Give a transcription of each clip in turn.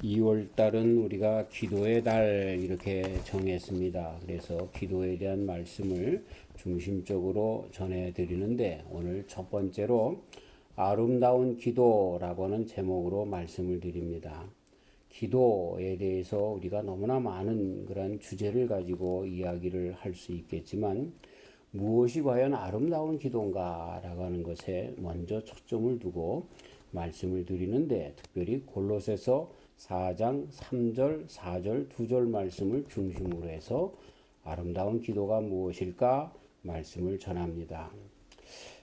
2월 달은 우리가 기도의 달 이렇게 정했습니다. 그래서 기도에 대한 말씀을 중심적으로 전해드리는데 오늘 첫 번째로 아름다운 기도라고 하는 제목으로 말씀을 드립니다. 기도에 대해서 우리가 너무나 많은 그런 주제를 가지고 이야기를 할 수 있겠지만 무엇이 과연 아름다운 기도인가 라고 하는 것에 먼저 초점을 두고 말씀을 드리는데 특별히 골로새서 4장 3절, 4절, 2절 말씀을 중심으로 해서 아름다운 기도가 무엇일까 말씀을 전합니다.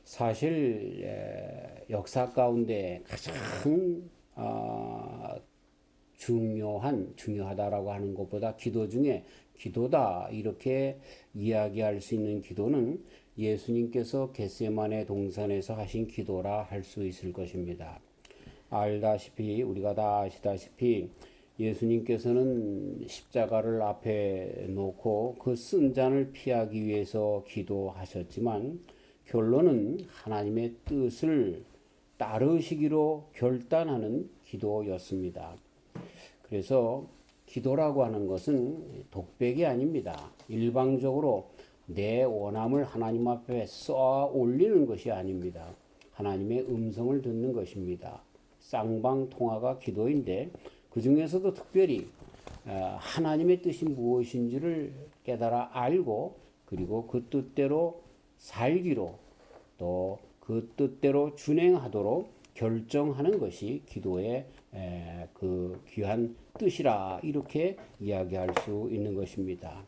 사실 역사 가운데 가장 중요하다라고 하는 것보다 기도 중에 기도다 이렇게 이야기할 수 있는 기도는 예수님께서 겟세마네 동산에서 하신 기도라 할 수 있을 것입니다. 우리가 다 아시다시피 예수님께서는 십자가를 앞에 놓고 그 쓴 잔을 피하기 위해서 기도하셨지만 결론은 하나님의 뜻을 따르시기로 결단하는 기도였습니다. 그래서 기도라고 하는 것은 독백이 아닙니다. 일방적으로 내 원함을 하나님 앞에 쏘아 올리는 것이 아닙니다. 하나님의 음성을 듣는 것입니다. 쌍방통화가 기도인데 그 중에서도 특별히 하나님의 뜻이 무엇인지를 깨달아 알고 그리고 그 뜻대로 살기로 또 그 뜻대로 준행하도록 결정하는 것이 기도의 그 귀한 뜻이라 이렇게 이야기할 수 있는 것입니다.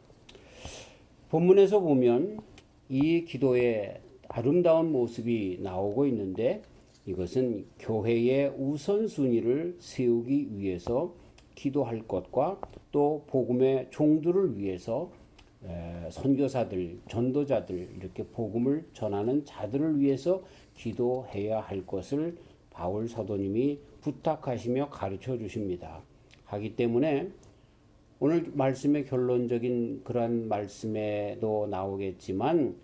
본문에서 보면 이 기도의 아름다운 모습이 나오고 있는데 이것은 교회의 우선순위를 세우기 위해서 기도할 것과 또 복음의 종들을 위해서 선교사들, 전도자들 이렇게 복음을 전하는 자들을 위해서 기도해야 할 것을 바울 사도님이 부탁하시며 가르쳐 주십니다. 하기 때문에 오늘 말씀의 결론적인 그런 말씀에도 나오겠지만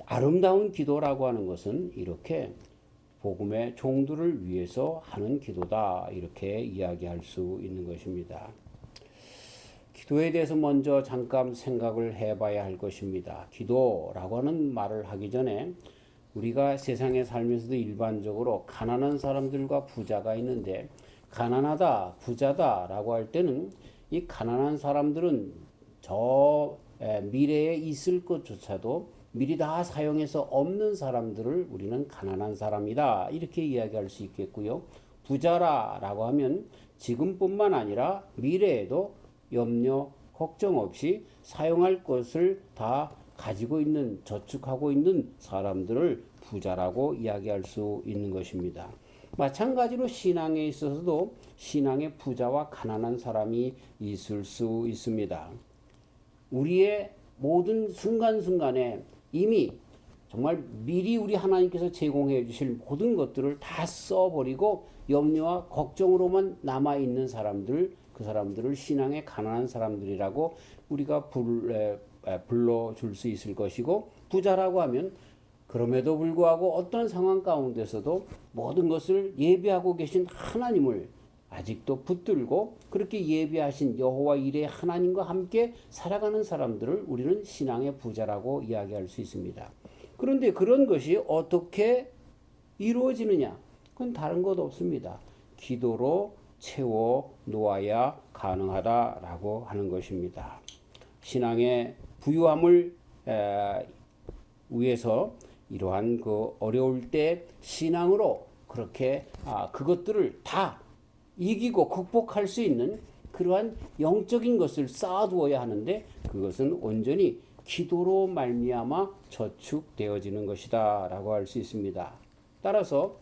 아름다운 기도라고 하는 것은 이렇게 복음의 종들을 위해서 하는 기도다 이렇게 이야기할 수 있는 것입니다. 기도에 대해서 먼저 잠깐 생각을 해봐야 할 것입니다. 기도라고 하는 말을 하기 전에 우리가 세상에 살면서도 일반적으로 가난한 사람들과 부자가 있는데 가난하다, 부자다라고 할 때는 이 가난한 사람들은 저 미래에 있을 것조차도 미리 다 사용해서 없는 사람들을 우리는 가난한 사람이다 이렇게 이야기할 수 있겠고요. 부자라고 하면 지금뿐만 아니라 미래에도 염려 걱정 없이 사용할 것을 다 가지고 있는 저축하고 있는 사람들을 부자라고 이야기할 수 있는 것입니다. 마찬가지로 신앙에 있어서도 신앙의 부자와 가난한 사람이 있을 수 있습니다. 우리의 모든 순간순간에 이미 정말 미리 우리 하나님께서 제공해 주실 모든 것들을 다 써버리고 염려와 걱정으로만 남아있는 사람들, 그 사람들을 신앙의 가난한 사람들이라고 우리가 불러줄 수 있을 것이고, 부자라고 하면 그럼에도 불구하고 어떤 상황 가운데서도 모든 것을 예비하고 계신 하나님을 아직도 붙들고 그렇게 예비하신 여호와 이레 하나님과 함께 살아가는 사람들을 우리는 신앙의 부자라고 이야기할 수 있습니다. 그런데 그런 것이 어떻게 이루어지느냐? 그건 다른 것 없습니다. 기도로 채워 놓아야 가능하다라고 하는 것입니다. 신앙의 부유함을 위해서 이러한 그 어려울 때 신앙으로 그렇게 그것들을 다 이기고 극복할 수 있는 그러한 영적인 것을 쌓아두어야 하는데 그것은 온전히 기도로 말미암아 저축되어지는 것이다 라고 할 수 있습니다. 따라서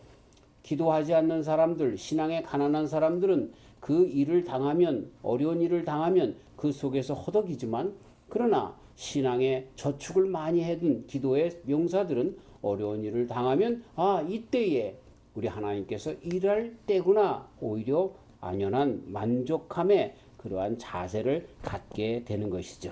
기도하지 않는 사람들, 신앙에 가난한 사람들은 그 일을 당하면, 어려운 일을 당하면 그 속에서 허덕이지만 그러나 신앙에 저축을 많이 해둔 기도의 명사들은 어려운 일을 당하면 이때에 우리 하나님께서 일할 때구나 오히려 안연한 만족함의 그러한 자세를 갖게 되는 것이죠.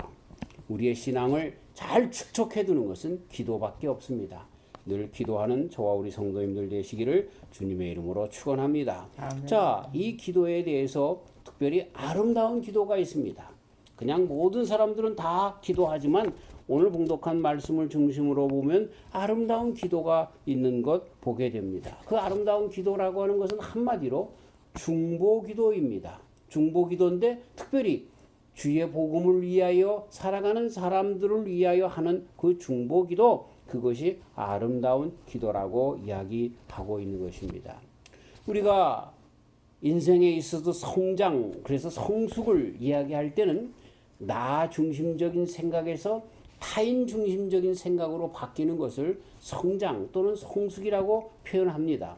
우리의 신앙을 잘 축적해 두는 것은 기도밖에 없습니다. 늘 기도하는 저와 우리 성도님들 되시기를 주님의 이름으로 축원합니다. 자, 이 기도에 대해서 특별히 아름다운 기도가 있습니다. 그냥 모든 사람들은 다 기도하지만 오늘 봉독한 말씀을 중심으로 보면 아름다운 기도가 있는 것 보게 됩니다. 그 아름다운 기도라고 하는 것은 한마디로 중보기도입니다. 중보기도인데 특별히 주의 복음을 위하여 살아가는 사람들을 위하여 하는 그 중보기도, 그것이 아름다운 기도라고 이야기하고 있는 것입니다. 우리가 인생에 있어서 성장, 그래서 성숙을 이야기할 때는 나 중심적인 생각에서 타인 중심적인 생각으로 바뀌는 것을 성장 또는 성숙이라고 표현합니다.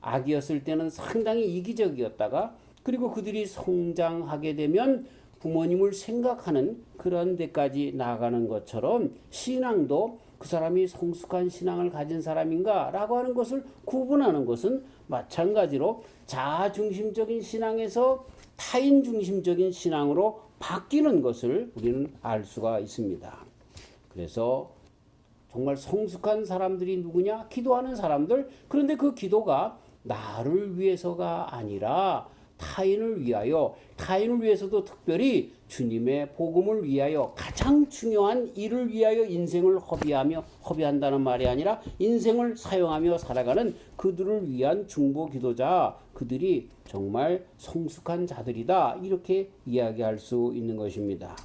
아기였을 때는 상당히 이기적이었다가 그리고 그들이 성장하게 되면 부모님을 생각하는 그런 데까지 나아가는 것처럼 신앙도 그 사람이 성숙한 신앙을 가진 사람인가 라고 하는 것을 구분하는 것은 마찬가지로 자아중심적인 신앙에서 타인 중심적인 신앙으로 바뀌는 것을 우리는 알 수가 있습니다. 그래서 정말 성숙한 사람들이 누구냐? 기도하는 사람들. 그런데 그 기도가 나를 위해서가 아니라 타인을 위하여, 타인을 위해서도 특별히 주님의 복음을 위하여 가장 중요한 일을 위하여 인생을 허비한다는 말이 아니라 인생을 사용하며 살아가는 그들을 위한 중보 기도자, 그들이 정말 성숙한 자들이다, 이렇게 이야기할 수 있는 것입니다.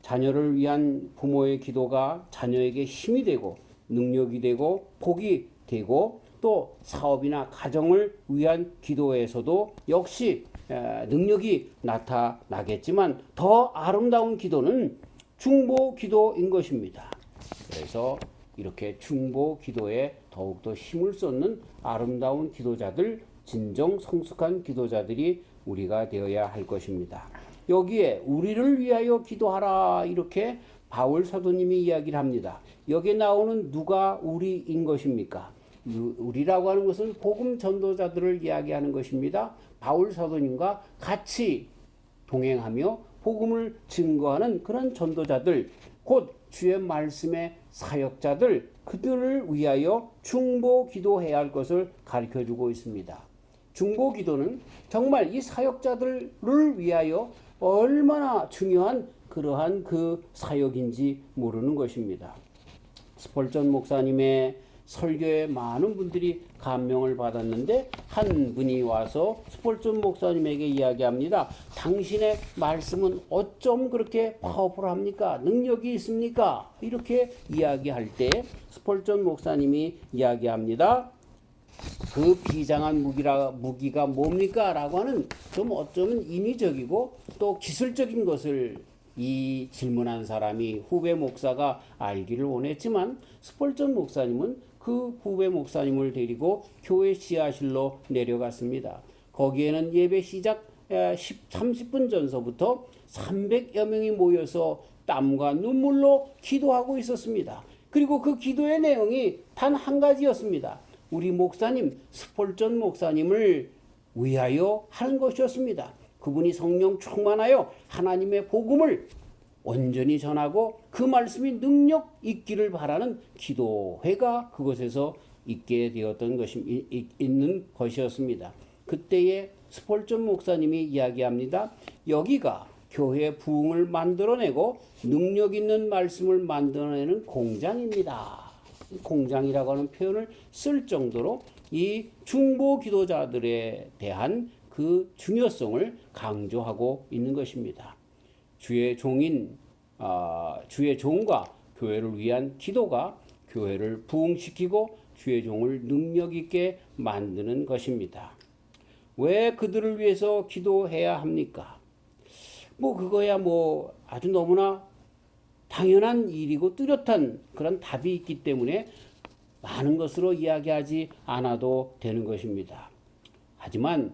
자녀를 위한 부모의 기도가 자녀에게 힘이 되고 능력이 되고 복이 되고, 또 사업이나 가정을 위한 기도에서도 역시 능력이 나타나겠지만 더 아름다운 기도는 중보 기도인 것입니다. 그래서 이렇게 중보 기도에 더욱더 힘을 쏟는 아름다운 기도자들, 진정 성숙한 기도자들이 우리가 되어야 할 것입니다. 여기에 우리를 위하여 기도하라, 이렇게 바울 사도님이 이야기를 합니다. 여기에 나오는 누가 우리인 것입니까? 우리라고 하는 것은 복음 전도자들을 이야기하는 것입니다. 바울 사도님과 같이 동행하며 복음을 증거하는 그런 전도자들, 곧 주의 말씀의 사역자들, 그들을 위하여 중보 기도해야 할 것을 가르쳐주고 있습니다. 중보 기도는 정말 이 사역자들을 위하여 얼마나 중요한 그러한 그 사역인지 모르는 것입니다. 스펄전 목사님의 설교에 많은 분들이 감명을 받았는데 한 분이 와서 스펄전 목사님에게 이야기합니다. 당신의 말씀은 어쩜 그렇게 파워풀합니까? 능력이 있습니까? 이렇게 이야기할 때 스펄전 목사님이 이야기합니다. 그 비장한 무기가 뭡니까? 라고 하는 좀 어쩌면 인위적이고 또 기술적인 것을 이 질문한 사람이 후배 목사가 알기를 원했지만, 스펄전 목사님은 그 후배 목사님을 데리고 교회 지하실로 내려갔습니다. 거기에는 예배 시작 30분 전서부터 300여 명이 모여서 땀과 눈물로 기도하고 있었습니다. 그리고 그 기도의 내용이 단 한 가지였습니다. 우리 목사님, 스펄전 목사님을 위하여 하는 것이었습니다. 그분이 성령 충만하여 하나님의 복음을 온전히 전하고 그 말씀이 능력 있기를 바라는 기도회가 그곳에서 있게 되었던 있는 것이었습니다. 그때에 스펄전 목사님이 이야기합니다. 여기가 교회 부흥을 만들어내고 능력 있는 말씀을 만들어내는 공장입니다. 공장이라고 하는 표현을 쓸 정도로 이 중보 기도자들에 대한 그 중요성을 강조하고 있는 것입니다. 주의 종과 교회를 위한 기도가 교회를 부흥시키고 주의 종을 능력 있게 만드는 것입니다. 왜 그들을 위해서 기도해야 합니까? 그거야 아주 너무나 당연한 일이고 뚜렷한 그런 답이 있기 때문에 많은 것으로 이야기하지 않아도 되는 것입니다. 하지만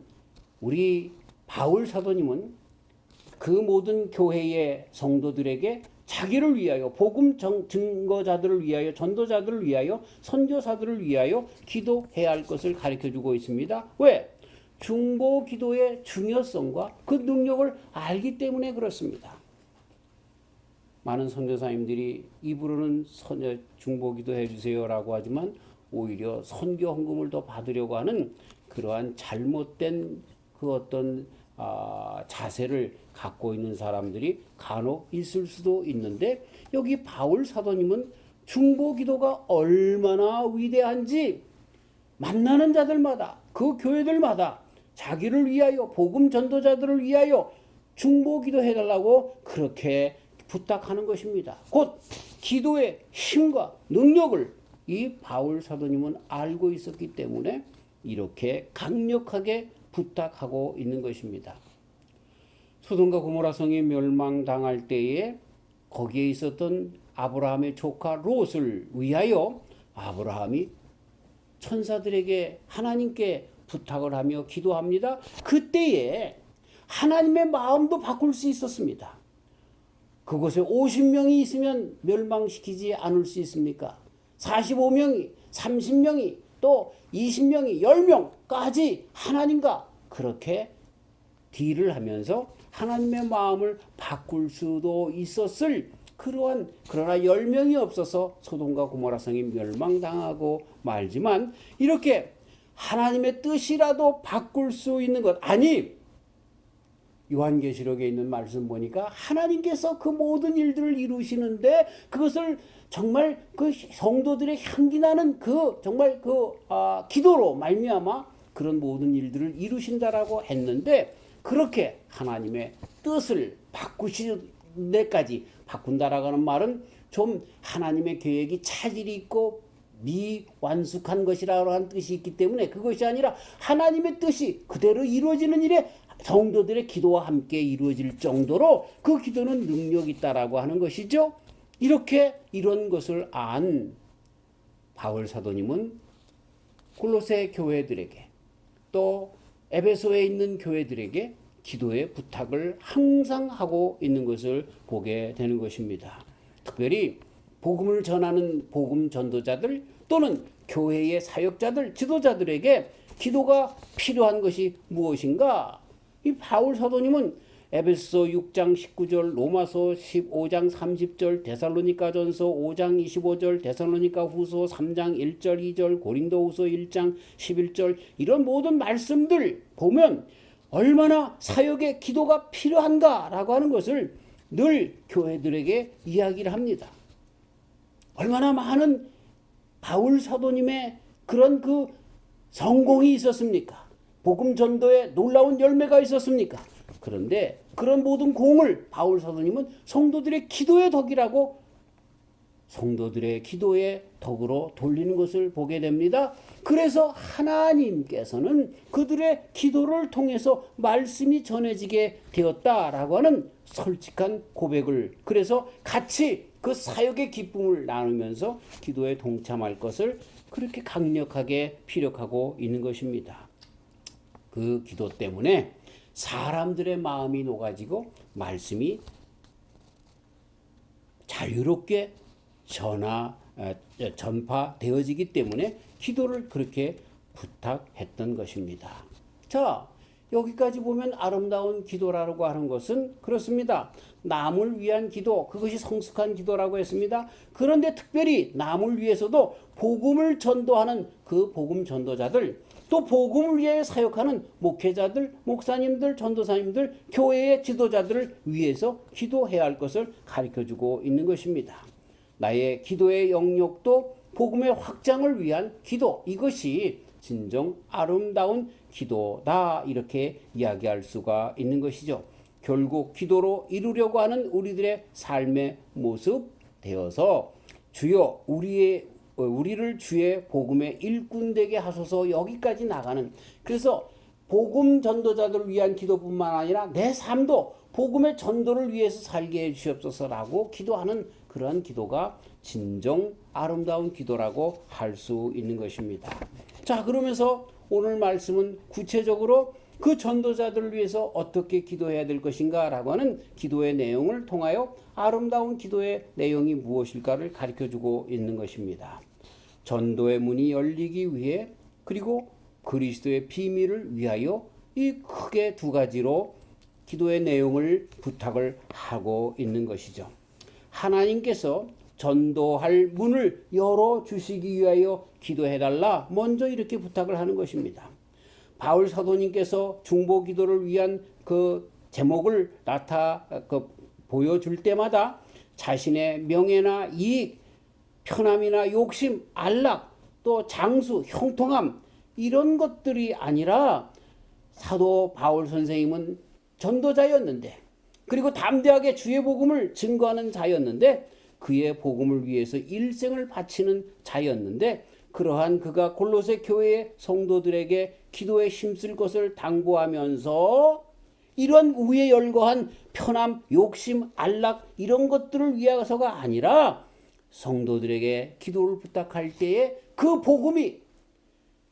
우리 바울 사도님은 그 모든 교회의 성도들에게 자기를 위하여, 복음 증거자들을 위하여, 전도자들을 위하여, 선교사들을 위하여 기도해야 할 것을 가르쳐주고 있습니다. 왜? 중보 기도의 중요성과 그 능력을 알기 때문에 그렇습니다. 많은 선교사님들이 입으로는 중보 기도해 주세요라고 하지만 오히려 선교 헌금을 더 받으려고 하는 그러한 잘못된 그 어떤 자세를 갖고 있는 사람들이 간혹 있을 수도 있는데, 여기 바울 사도님은 중보기도가 얼마나 위대한지 만나는 자들마다, 그 교회들마다 자기를 위하여, 복음 전도자들을 위하여 중보기도 해달라고 그렇게 부탁하는 것입니다. 곧 기도의 힘과 능력을 이 바울 사도님은 알고 있었기 때문에 이렇게 강력하게 부탁하고 있는 것입니다. 소돔과 고모라 성이 멸망당할 때에 거기에 있었던 아브라함의 조카 롯을 위하여 아브라함이 천사들에게, 하나님께 부탁을 하며 기도합니다. 그때에 하나님의 마음도 바꿀 수 있었습니다. 그곳에 50명이 있으면 멸망시키지 않을 수 있습니까? 45명이, 30명이, 또 20명이, 10명까지 하나님과 그렇게 딜을 하면서 하나님의 마음을 바꿀 수도 있었을 그러나 10명이 없어서 소돔과 고모라 성이 멸망당하고 말지만, 이렇게 하나님의 뜻이라도 바꿀 수 있는 것, 아니 요한계시록에 있는 말씀 보니까 하나님께서 그 모든 일들을 이루시는데 그것을 정말 그 성도들의 향기 나는 기도로 말미암아 그런 모든 일들을 이루신다라고 했는데, 그렇게 하나님의 뜻을 바꾸시는 데까지, 바꾼다라고 하는 말은 좀 하나님의 계획이 차질이 있고 미완숙한 것이라고 하는 뜻이 있기 때문에 그것이 아니라 하나님의 뜻이 그대로 이루어지는 일에 성도들의 기도와 함께 이루어질 정도로 그 기도는 능력이 있다라고 하는 것이죠. 이렇게 이런 것을 안 바울 사도님은 골로새 교회들에게, 또 에베소에 있는 교회들에게 기도의 부탁을 항상 하고 있는 것을 보게 되는 것입니다. 특별히 복음을 전하는 복음 전도자들 또는 교회의 사역자들, 지도자들에게 기도가 필요한 것이 무엇인가? 이 바울 사도님은 에베소 6장 19절, 로마서 15장 30절, 데살로니가전서 5장 25절, 데살로니가 후서 3장 1절 2절, 고린도후서 1장 11절, 이런 모든 말씀들 보면 얼마나 사역에 기도가 필요한가라고 하는 것을 늘 교회들에게 이야기를 합니다. 얼마나 많은 바울 사도님의 그런 그 성공이 있었습니까? 복음 전도에 놀라운 열매가 있었습니까? 그런데 그런 모든 공을 바울 사도님은 성도들의 기도의 덕이라고, 성도들의 기도의 덕으로 돌리는 것을 보게 됩니다. 그래서 하나님께서는 그들의 기도를 통해서 말씀이 전해지게 되었다라고 하는 솔직한 고백을, 그래서 같이 그 사역의 기쁨을 나누면서 기도에 동참할 것을 그렇게 강력하게 피력하고 있는 것입니다. 그 기도 때문에 사람들의 마음이 녹아지고 말씀이 자유롭게 전파되어지기 때문에 기도를 그렇게 부탁했던 것입니다. 자, 여기까지 보면 아름다운 기도라고 하는 것은 그렇습니다. 남을 위한 기도, 그것이 성숙한 기도라고 했습니다. 그런데 특별히 남을 위해서도 복음을 전도하는 그 복음 전도자들, 또 복음을 위해 사역하는 목회자들, 목사님들, 전도사님들, 교회의 지도자들을 위해서 기도해야 할 것을 가르쳐주고 있는 것입니다. 나의 기도의 영역도 복음의 확장을 위한 기도, 이것이 진정 아름다운 기도다, 이렇게 이야기할 수가 있는 것이죠. 결국 기도로 이루려고 하는 우리들의 삶의 모습 되어서 주여 우리를 주의 복음의 일꾼 되게 하소서, 여기까지 나가는, 그래서 복음 전도자들을 위한 기도뿐만 아니라 내 삶도 복음의 전도를 위해서 살게 해주시옵소서라고 기도하는 그러한 기도가 진정 아름다운 기도라고 할 수 있는 것입니다. 자, 그러면서 오늘 말씀은 구체적으로 그 전도자들을 위해서 어떻게 기도해야 될 것인가 라고 하는 기도의 내용을 통하여 아름다운 기도의 내용이 무엇일까를 가르쳐주고 있는 것입니다. 전도의 문이 열리기 위해, 그리고 그리스도의 비밀을 위하여, 이 크게 두 가지로 기도의 내용을 부탁을 하고 있는 것이죠. 하나님께서 전도할 문을 열어주시기 위하여 기도해달라, 먼저 이렇게 부탁을 하는 것입니다. 바울 사도님께서 중보 기도를 위한 그 제목을 보여줄 때마다 자신의 명예나 이익, 편함이나 욕심, 안락, 또 장수, 형통함 이런 것들이 아니라 사도 바울 선생님은 전도자였는데, 그리고 담대하게 주의 복음을 증거하는 자였는데, 그의 복음을 위해서 일생을 바치는 자였는데, 그러한 그가 골로새 교회의 성도들에게 기도에 힘쓸 것을 당부하면서 이런 우에 열거한 편함, 욕심, 안락 이런 것들을 위해서가 아니라 성도들에게 기도를 부탁할 때에 그 복음이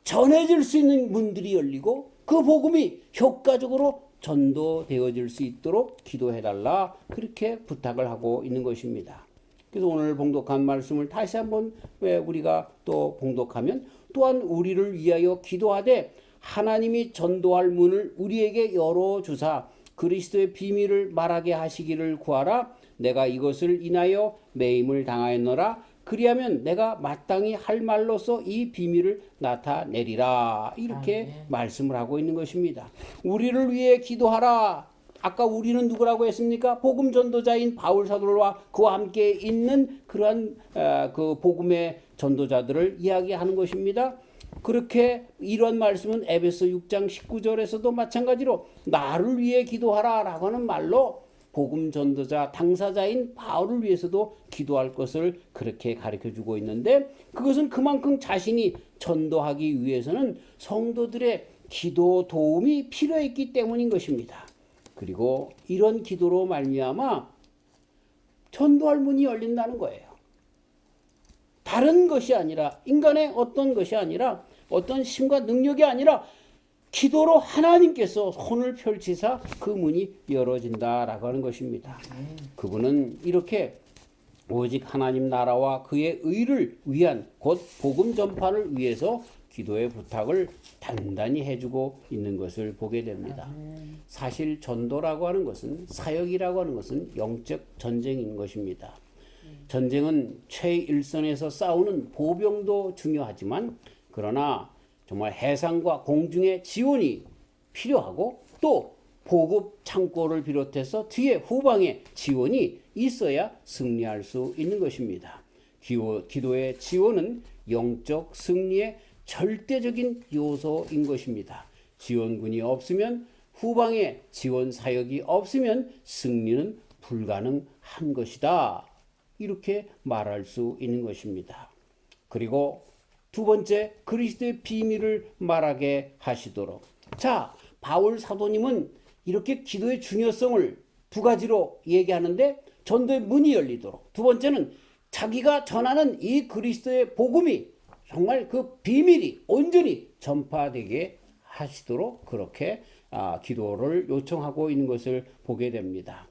전해질 수 있는 문들이 열리고 그 복음이 효과적으로 전도되어질 수 있도록 기도해달라, 그렇게 부탁을 하고 있는 것입니다. 그래서 오늘 봉독한 말씀을 다시 한번 우리가 또 봉독하면, 또한 우리를 위하여 기도하되 하나님이 전도할 문을 우리에게 열어주사 그리스도의 비밀을 말하게 하시기를 구하라. 내가 이것을 인하여 매임을 당하였노라. 그리하면 내가 마땅히 할 말로서 이 비밀을 나타내리라. 이렇게 말씀을 하고 있는 것입니다. 우리를 위해 기도하라. 아까 우리는 누구라고 했습니까? 복음 전도자인 바울 사도와 그와 함께 있는 그러한 그 복음의 전도자들을 이야기하는 것입니다. 그렇게 이런 말씀은 에베소 6장 19절에서도 마찬가지로 나를 위해 기도하라 라고 하는 말로 복음 전도자 당사자인 바울을 위해서도 기도할 것을 그렇게 가르쳐주고 있는데, 그것은 그만큼 자신이 전도하기 위해서는 성도들의 기도 도움이 필요했기 때문인 것입니다. 그리고 이런 기도로 말미암아 전도할 문이 열린다는 거예요. 다른 것이 아니라, 인간의 어떤 것이 아니라, 어떤 힘과 능력이 아니라 기도로 하나님께서 손을 펼치사 그 문이 열어진다라고 하는 것입니다. 그분은 이렇게 오직 하나님 나라와 그의 의를 위한, 곧 복음 전파를 위해서 기도의 부탁을 단단히 해주고 있는 것을 보게 됩니다. 사실 전도라고 하는 것은, 사역이라고 하는 것은 영적 전쟁인 것입니다. 전쟁은 최일선에서 싸우는 보병도 중요하지만, 그러나 정말 해상과 공중의 지원이 필요하고, 또 보급 창고를 비롯해서 뒤에 후방에 지원이 있어야 승리할 수 있는 것입니다. 기도의 지원은 영적 승리의 절대적인 요소인 것입니다. 지원군이 없으면, 후방에 지원 사역이 없으면 승리는 불가능한 것이다. 이렇게 말할 수 있는 것입니다. 그리고 두 번째, 그리스도의 비밀을 말하게 하시도록. 자, 바울 사도님은 이렇게 기도의 중요성을 두 가지로 얘기하는데, 전도의 문이 열리도록, 두 번째는 자기가 전하는 이 그리스도의 복음이 정말 그 비밀이 온전히 전파되게 하시도록 그렇게 기도를 요청하고 있는 것을 보게 됩니다.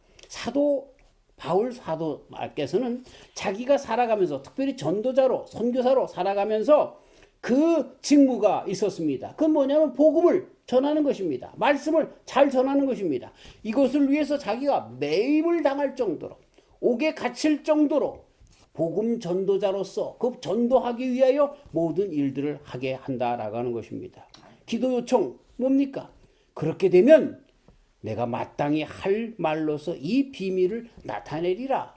바울 사도께서는 자기가 살아가면서, 특별히 전도자로, 선교사로 살아가면서 그 직무가 있었습니다. 그건 뭐냐면 복음을 전하는 것입니다. 말씀을 잘 전하는 것입니다. 이것을 위해서 자기가 매임을 당할 정도로, 옥에 갇힐 정도로 복음 전도자로서 그 전도하기 위하여 모든 일들을 하게 한다라고 하는 것입니다. 기도 요청 뭡니까? 그렇게 되면 내가 마땅히 할 말로서 이 비밀을 나타내리라.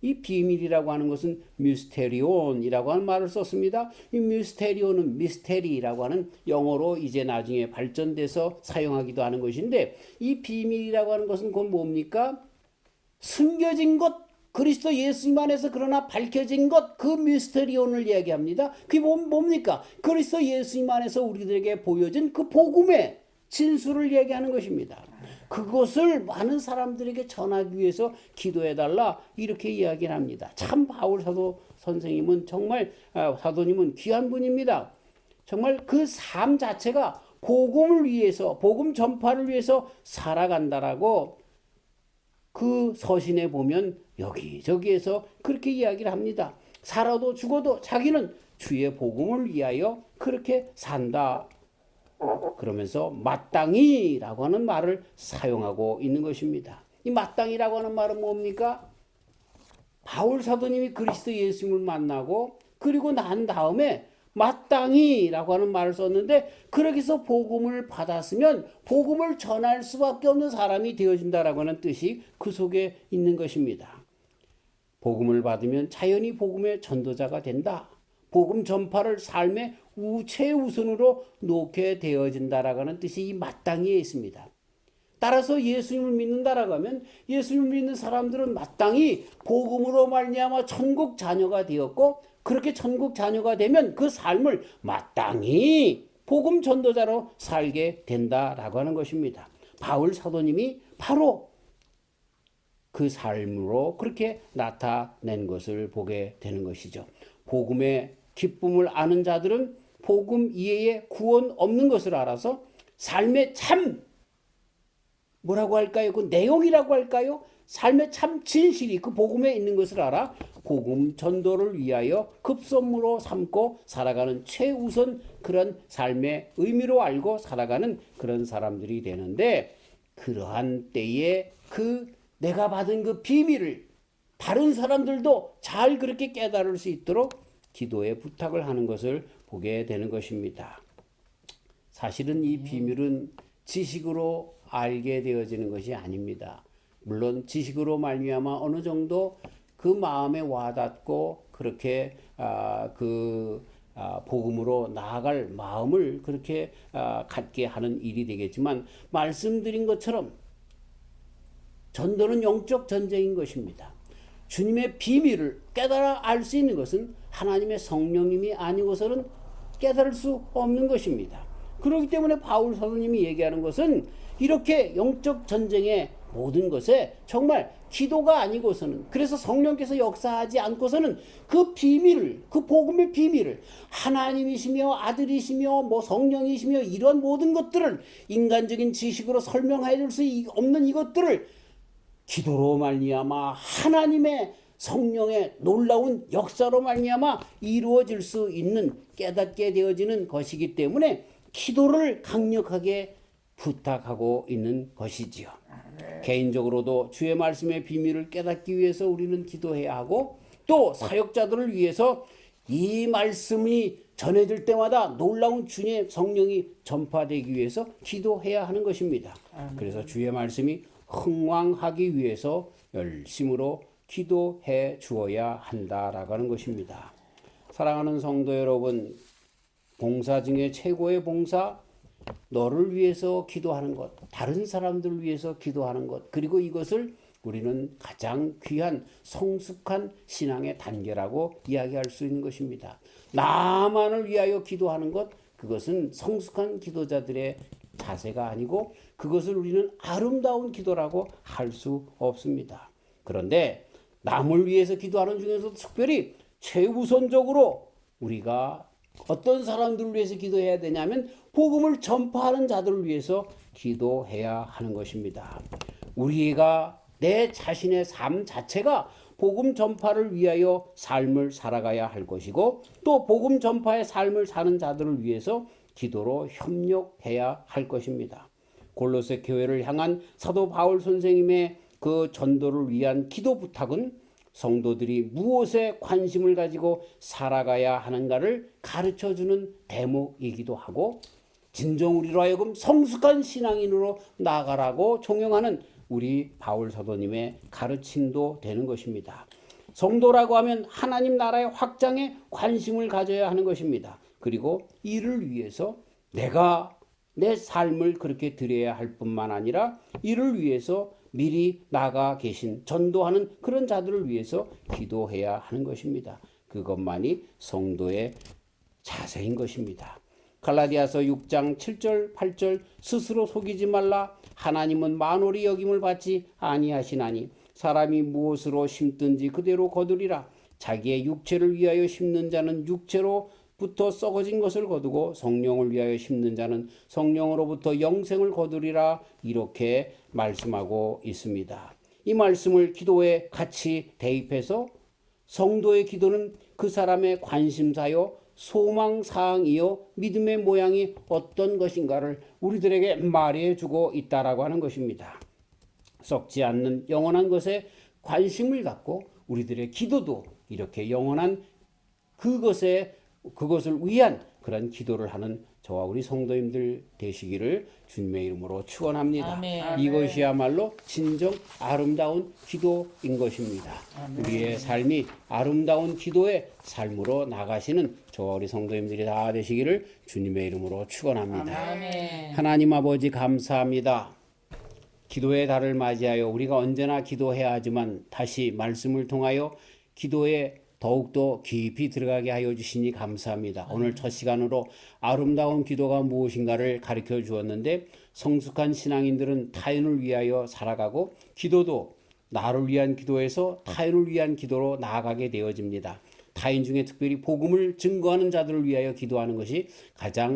이 비밀이라고 하는 것은 미스테리온이라고 하는 말을 썼습니다. 이 미스테리온은 미스테리라고 하는 영어로 이제 나중에 발전돼서 사용하기도 하는 것인데, 이 비밀이라고 하는 것은 그건 뭡니까? 숨겨진 것, 그리스도 예수님 안에서 그러나 밝혀진 것, 그 미스테리온을 이야기합니다. 그게 뭡니까? 그리스도 예수님 안에서 우리들에게 보여진 그 복음의 진수를 얘기하는 것입니다. 그것을 많은 사람들에게 전하기 위해서 기도해달라, 이렇게 이야기를 합니다. 참 바울 사도 선생님은 정말, 사도님은 귀한 분입니다. 정말 그 삶 자체가 복음을 위해서, 복음 전파를 위해서 살아간다라고 그 서신에 보면 여기저기에서 그렇게 이야기를 합니다. 살아도 죽어도 자기는 주의 복음을 위하여 그렇게 산다. 그러면서 마땅히라고 하는 말을 사용하고 있는 것입니다. 이 마땅히라고 하는 말은 뭡니까? 바울 사도님이 그리스도 예수님을 만나고 그리고 난 다음에 마땅히라고 하는 말을 썼는데, 그렇게 해서 복음을 받았으면 복음을 전할 수밖에 없는 사람이 되어진다라고 하는 뜻이 그 속에 있는 것입니다. 복음을 받으면 자연히 복음의 전도자가 된다. 복음 전파를 삶의 최우선으로 놓게 되어진다라고 하는 뜻이 이 마땅히에 있습니다. 따라서 예수님을 믿는다라고 하면 예수님을 믿는 사람들은 마땅히 복음으로 말미암아 천국 자녀가 되었고, 그렇게 천국 자녀가 되면 그 삶을 마땅히 복음 전도자로 살게 된다라고 하는 것입니다. 바울 사도님이 바로 그 삶으로 그렇게 나타낸 것을 보게 되는 것이죠. 복음의 기쁨을 아는 자들은 복음 이외에 구원 없는 것을 알아서 삶의 참 뭐라고 할까요? 그 내용이라고 할까요? 삶의 참 진실이 그 복음에 있는 것을 알아 복음 전도를 위하여 급선무로 삼고 살아가는 최우선 그런 삶의 의미로 알고 살아가는 그런 사람들이 되는데, 그러한 때에 그 내가 받은 그 비밀을 다른 사람들도 잘 그렇게 깨달을 수 있도록 기도에 부탁을 하는 것을 보게 되는 것입니다. 사실은 이 비밀은 지식으로 알게 되어지는 것이 아닙니다. 물론 지식으로 말미암아 어느 정도 그 마음에 와닿고 그렇게 복음으로 나아갈 마음을 그렇게 갖게 하는 일이 되겠지만, 말씀드린 것처럼 전도는 영적 전쟁인 것입니다. 주님의 비밀을 깨달아 알 수 있는 것은 하나님의 성령님이 아니고서는 깨달을 수 없는 것입니다. 그렇기 때문에 바울 사도님이 얘기하는 것은 이렇게 영적 전쟁의 모든 것에 정말 기도가 아니고서는, 그래서 성령께서 역사하지 않고서는 그 비밀을, 그 복음의 비밀을, 하나님이시며 아들이시며 성령이시며 이런 모든 것들을 인간적인 지식으로 설명해 줄 수 없는 이것들을 기도로 말미암아 하나님의 성령의 놀라운 역사로 말미암아 이루어질 수 있는, 깨닫게 되어지는 것이기 때문에 기도를 강력하게 부탁하고 있는 것이지요. 개인적으로도 주의 말씀의 비밀을 깨닫기 위해서 우리는 기도해야 하고, 또 사역자들을 위해서 이 말씀이 전해질 때마다 놀라운 주의 성령이 전파되기 위해서 기도해야 하는 것입니다. 그래서 주의 말씀이 흥왕하기 위해서 열심으로 기도해 주어야 한다라고 하는 것입니다. 사랑하는 성도 여러분, 봉사 중에 최고의 봉사, 너를 위해서 기도하는 것, 다른 사람들을 위해서 기도하는 것, 그리고 이것을 우리는 가장 귀한 성숙한 신앙의 단계라고 이야기할 수 있는 것입니다. 나만을 위하여 기도하는 것, 그것은 성숙한 기도자들의 자세가 아니고 그것을 우리는 아름다운 기도라고 할 수 없습니다. 그런데 남을 위해서 기도하는 중에서도 특별히 최우선적으로 우리가 어떤 사람들을 위해서 기도해야 되냐면 복음을 전파하는 자들을 위해서 기도해야 하는 것입니다. 우리가 내 자신의 삶 자체가 복음 전파를 위하여 삶을 살아가야 할 것이고, 또 복음 전파의 삶을 사는 자들을 위해서 기도로 협력해야 할 것입니다. 골로새 교회를 향한 사도 바울 선생님의 그 전도를 위한 기도 부탁은 성도들이 무엇에 관심을 가지고 살아가야 하는가를 가르쳐주는 대목이기도 하고, 진정 우리로 하여금 성숙한 신앙인으로 나아가라고 종용하는 우리 바울 사도님의 가르침도 되는 것입니다. 성도라고 하면 하나님 나라의 확장에 관심을 가져야 하는 것입니다. 그리고 이를 위해서 내가 내 삶을 그렇게 드려야 할 뿐만 아니라 이를 위해서 미리 나가 계신 전도하는 그런 자들을 위해서 기도해야 하는 것입니다. 그것만이 성도의 자세인 것입니다. 갈라디아서 6장 7절 8절 스스로 속이지 말라. 하나님은 만홀히 여김을 받지 아니하시나니 사람이 무엇으로 심든지 그대로 거두리라. 자기의 육체를 위하여 심는 자는 육체로부터 썩어진 것을 거두고 성령을 위하여 심는 자는 성령으로부터 영생을 거두리라. 이렇게 말씀하고 있습니다. 이 말씀을 기도에 같이 대입해서 성도의 기도는 그 사람의 관심사요 소망사항이요 믿음의 모양이 어떤 것인가를 우리들에게 말해주고 있다라고 하는 것입니다. 썩지 않는 영원한 것에 관심을 갖고 우리들의 기도도 이렇게 영원한 그것에 그것을 위한 그런 기도를 하는 저와 우리 성도님들 되시기를 주님의 이름으로 축원합니다. 아멘. 이것이야말로 진정 아름다운 기도인 것입니다. 우리의 삶이 아름다운 기도의 삶으로 나가시는 저와 우리 성도님들이 다 되시기를 주님의 이름으로 축원합니다. 아멘. 하나님 아버지 감사합니다. 기도의 달을 맞이하여 우리가 언제나 기도해야 하지만 다시 말씀을 통하여 기도에 더욱더 깊이 들어가게 하여 주시니 감사합니다. 오늘 첫 시간으로 아름다운 기도가 무엇인가를 가르쳐 주었는데 성숙한 신앙인들은 타인을 위하여 살아가고 기도도 나를 위한 기도에서 타인을 위한 기도로 나아가게 되어집니다. 타인 중에 특별히 복음을 증거하는 자들을 위하여 기도하는 것이 가장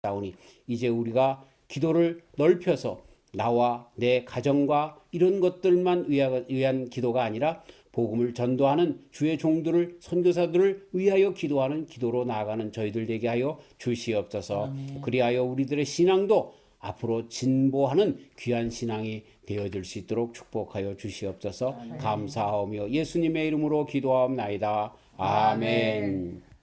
나오니 이제 우리가 기도를 넓혀서 나와 내 가정과 이런 것들만 위한 기도가 아니라 복음을 전도하는 주의 종들을 선교사들을 위하여 기도하는 기도로 나아가는 저희들 되게 하여 주시옵소서. 그리하여 우리들의 신앙도 앞으로 진보하는 귀한 신앙이 되어질 수 있도록 축복하여 주시옵소서. 감사하며 예수님의 이름으로 기도하옵나이다. 아멘.